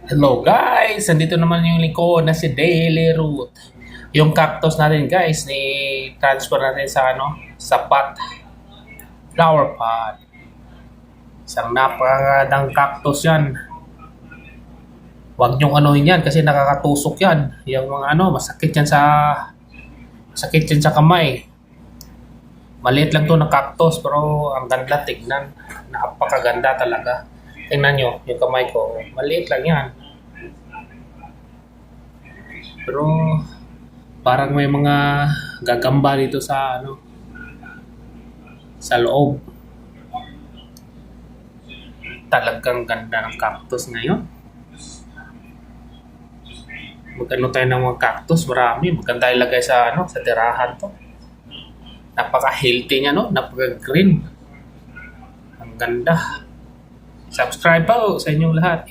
Hello guys! Nandito naman yung lingkod na si Daily Root. Yung cactus natin guys, ni-transfer natin sa sa pot. Flower pot. Isang napakagandang cactus yan. Huwag niyong anuhin yan kasi nakakatusok yan. Yung mga masakit yan sa kamay. Maliit lang to na cactus pero ang ganda tignan. Napakaganda talaga. Tingnan nyo, yung kamay ko, maliit lang yan. Pero parang may mga gagamba dito sa sa loob. Talagang ganda ng cactus ngayon. Magano tayo ng mga cactus, marami. Maganda ilagay sa sa tirahan to. Napaka-healthy niya, no? Napaka-green. Ang ganda. Subscribe po sa inyong lahat.